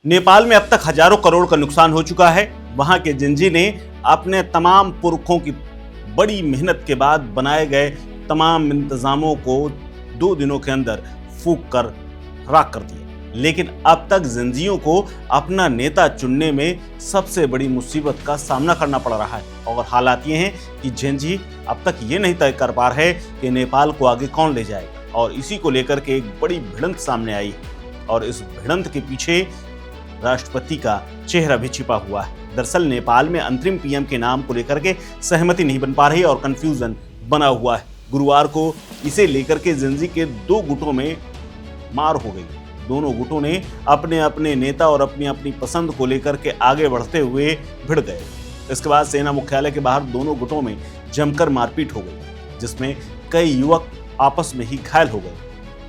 नेपाल में अब तक हजारों करोड़ का नुकसान हो चुका है। वहां के जिंजी ने अपने तमाम पुरखों की बड़ी मेहनत के बाद बनाए गए तमाम इंतजामों को 2 दिनों के अंदर फूंक कर राख कर दिया। लेकिन अब तक जिंजियों को अपना नेता चुनने में सबसे बड़ी मुसीबत का सामना करना पड़ रहा है। और हालात ये हैं कि जिंजी अब तक ये नहीं तय कर पा रहे कि नेपाल को आगे कौन ले जाएगा, और इसी को लेकर के एक बड़ी भिड़ंत सामने आई है। और इस भिड़ंत के पीछे राष्ट्रपति का चेहरा भी छिपा हुआ है। दरअसल नेपाल में अंतरिम पीएम के नाम को लेकर के सहमति नहीं बन पा रही और कंफ्यूजन बना हुआ है। गुरुवार को इसे लेकर के जिंजी के 2 गुटों में मार हो गई। दोनों गुटों ने अपने अपने नेता और अपनी अपनी पसंद को लेकर के आगे बढ़ते हुए भिड़ गए। इसके बाद सेना मुख्यालय के बाहर दोनों गुटों में जमकर मारपीट हो गई, जिसमें कई युवक आपस में ही घायल हो गए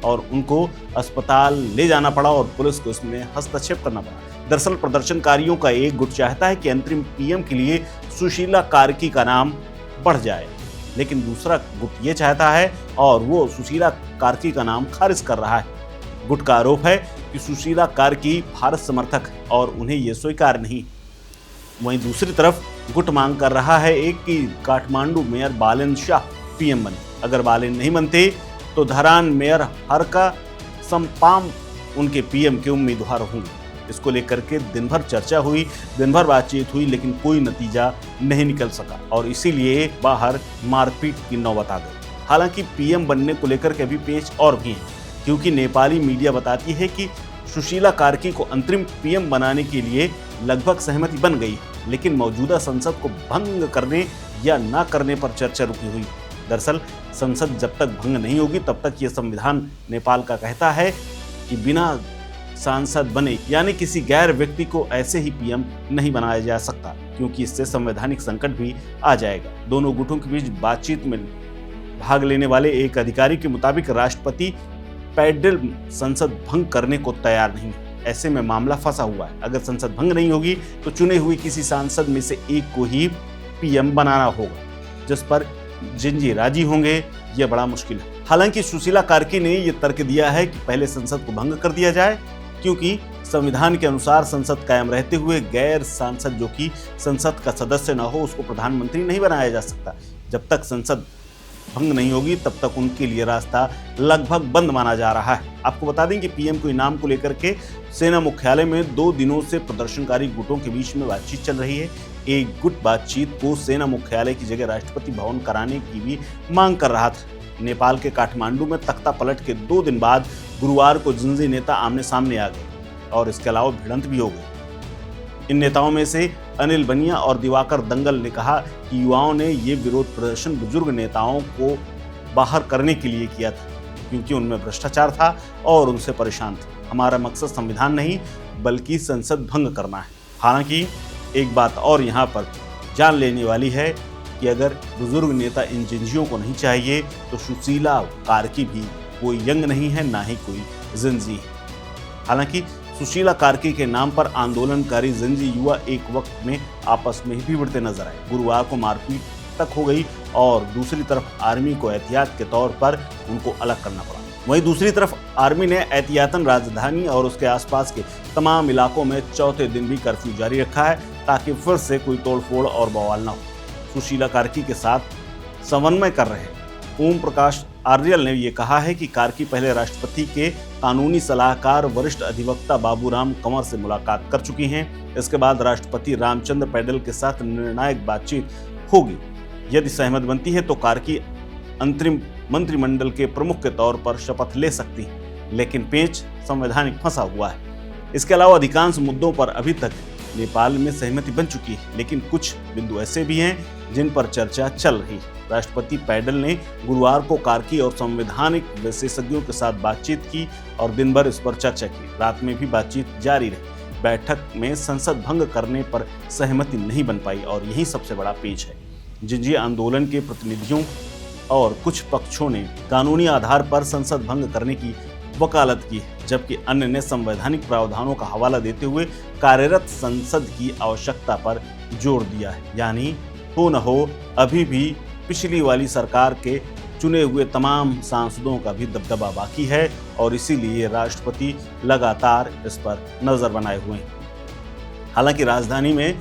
और उनको अस्पताल ले जाना पड़ा और पुलिस को इसमें हस्तक्षेप करना पड़ा। दरअसल प्रदर्शनकारियों का एक गुट चाहता है कि अंतरिम पीएम के लिए सुशीला कार्की का नाम बढ़ जाए, लेकिन दूसरा गुट ये चाहता है और वो सुशीला कार्की का नाम खारिज कर रहा है। गुट का आरोप है कि सुशीला कार्की भारत समर्थक है और उन्हें ये स्वीकार नहीं। वहीं दूसरी तरफ गुट मांग कर रहा है कि काठमांडू मेयर बालेन शाह पीएम बने। अगर बालेन नहीं बनते तो धरान मेयर हरका समपाम उनके पीएम के उम्मीदवार होंगे। इसको लेकर के दिन भर चर्चा हुई, दिन भर बातचीत हुई, लेकिन कोई नतीजा नहीं निकल सका और इसीलिए बाहर मारपीट की नौबत आ गई। हालांकि पीएम बनने को लेकर के अभी पेच और भी है, क्योंकि नेपाली मीडिया बताती है कि सुशीला कार्की को अंतरिम पीएम बनाने के लिए लगभग सहमति बन गई, लेकिन मौजूदा संसद को भंग करने या न करने पर चर्चा रुकी हुई। दरअसल संसद जब तक भंग नहीं होगी तब तक ये संविधान नेपाल का कहता है कि बिना सांसद बने यानी किसी गैर व्यक्ति को ऐसे ही पीएम नहीं बनाया जा सकता, क्योंकि इससे संवैधानिक संकट भी आ जाएगा। दोनों गुटों के बीच बातचीत में भाग लेने वाले एक अधिकारी के मुताबिक राष्ट्रपति पैडल संसद भंग करने को तैयार नहीं है। ऐसे में मामला फंसा हुआ है। अगर संसद भंग नहीं होगी तो चुने हुए किसी सांसद में से एक को ही पीएम बनाना होगा, जिस पर जिंजी राजी होंगे यह बड़ा मुश्किल है। हालांकि सुशीला कार्की ने यह तर्क दिया है कि पहले संसद को भंग कर दिया जाए, क्योंकि संविधान के अनुसार संसद कायम रहते हुए गैर सांसद जो कि संसद का सदस्य न हो उसको प्रधानमंत्री नहीं बनाया जा सकता। जब तक संसद भंग नहीं होगी तब तक उनके लिए रास्ता लगभग बंद माना जा रहा है। आपको बता दें कि पीएम को इनाम को लेकर के सेना मुख्यालय में 2 दिनों से प्रदर्शनकारी गुटों के बीच में बातचीत चल रही है। एक गुट बातचीत को सेना मुख्यालय की जगह राष्ट्रपति भवन कराने की भी मांग कर रहा था। नेपाल के काठमांडू में तख्ता पलट के 2 दिन बाद गुरुवार को जिंजी नेता आमने सामने आ गए और इसके अलावा भिड़ंत भी हो गई। इन नेताओं में से अनिल बनिया और दिवाकर दंगल ने कहा कि युवाओं ने ये विरोध प्रदर्शन बुजुर्ग नेताओं को बाहर करने के लिए किया था, क्योंकि उनमें भ्रष्टाचार था और उनसे परेशान थे। हमारा मकसद संविधान नहीं बल्कि संसद भंग करना है। हालांकि एक बात और यहाँ पर जान लेने वाली है कि अगर बुजुर्ग नेता इन जिंजियों को नहीं चाहिए तो सुशीला कार्की भी कोई यंग नहीं है, ना ही कोई जिंजी है। हालांकि सुशीला कार्की के नाम पर आंदोलनकारी जिंजी युवा एक वक्त में आपस में ही भिड़ते नजर आए। गुरुवार को मारपीट तक हो गई और दूसरी तरफ आर्मी को एहतियात के तौर पर उनको अलग करना पड़ा। वहीं दूसरी तरफ आर्मी ने एहतियातन राजधानी और उसके आसपास के तमाम इलाकों में चौथे दिन भी कर्फ्यू जारी रखा है, ताकि फिर से कोई तोड़फोड़ और बवाल न हो। सुशीला कार्की के साथ समन्वय कर रहे ओम प्रकाश आर्यल ने यह कहा है कि कार्की पहले राष्ट्रपति के कानूनी सलाहकार वरिष्ठ अधिवक्ता बाबूराम कंवर से मुलाकात कर चुकी हैं। इसके बाद राष्ट्रपति रामचंद्र पैडल के साथ निर्णायक बातचीत होगी। यदि सहमत बनती है तो कार्की अंतरिम मंत्रिमंडल के प्रमुख के तौर पर शपथ ले सकती है, लेकिन पेच संवैधानिक फंसा हुआ है। इसके अलावा अधिकांश मुद्दों पर अभी तक नेपाल में सहमति बन चुकी है, लेकिन कुछ बिंदु ऐसे भी हैं जिन पर चर्चा चल रही है। राष्ट्रपति पैडल ने गुरुवार को कार्की और संवैधानिक विशेषज्ञों के साथ बातचीत की और दिन भर इस पर चर्चा की। रात में भी बातचीत जारी रही। बैठक में संसद भंग करने पर सहमति नहीं बन पाई और यही सबसे बड़ा पेच है। जिंजी आंदोलन के प्रतिनिधियों और कुछ पक्षों ने कानूनी आधार पर संसद भंग करने की वकालत की, जबकि अन्य ने संवैधानिक प्रावधानों का हवाला देते हुए कार्यरत संसद की आवश्यकता पर जोर दिया है। यानी हो न हो अभी भी पिछली वाली सरकार के चुने हुए तमाम सांसदों का भी दबदबा बाकी है और इसीलिए राष्ट्रपति लगातार इस पर नजर बनाए हुए हैं। हालांकि राजधानी में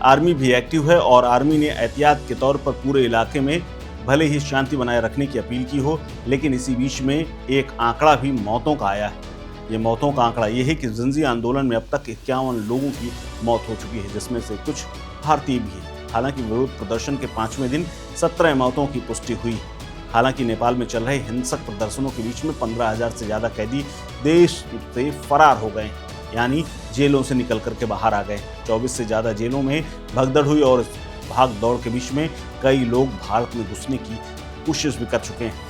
आर्मी भी एक्टिव है और आर्मी ने एहतियात के तौर पर पूरे इलाके में भले ही शांति बनाए रखने की अपील की हो, लेकिन इसी बीच में एक आंकड़ा भी मौतों का आया है। ये मौतों का आंकड़ा ये है कि जिंजी आंदोलन में अब तक 51 लोगों की मौत हो चुकी है, जिसमें से कुछ भारतीय भी हैं। हालांकि विरोध प्रदर्शन के 5वें दिन 17 मौतों की पुष्टि हुई है। हालांकि नेपाल में चल रहे हिंसक प्रदर्शनों के बीच में 15,000 से ज्यादा कैदी देश से फरार हो गए, यानी जेलों से निकल करके बाहर आ गए। 24 से ज्यादा जेलों में भगदड़ हुई और भाग दौड़ के बीच में कई लोग भारत में घुसने की कोशिश भी कर चुके हैं।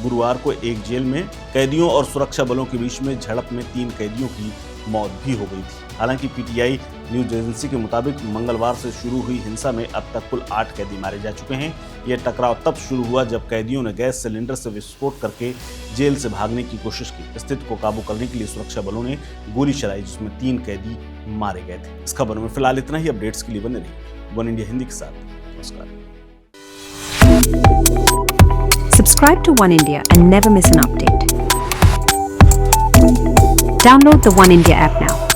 गुरुवार को एक जेल में कैदियों और सुरक्षा बलों के बीच में झड़प में 3 कैदियों की मौत भी हो गई थी। हालांकि पीटीआई न्यूज एजेंसी के मुताबिक मंगलवार से शुरू हुई हिंसा में अब तक कुल 8 कैदी मारे जा चुके हैं। यह टकराव तब शुरू हुआ जब कैदियों ने गैस सिलेंडर से विस्फोट करके जेल से भागने की कोशिश की। स्थिति को काबू करने के लिए सुरक्षा बलों ने गोली चलाई, जिसमें 3 कैदी मारे गए थे। इस खबर में फिलहाल इतना ही। अपडेट्स के लिए बने रहिए वन इंडिया हिंदी के साथ। नमस्कार। Subscribe to One India and never miss an update. Download the One India app now.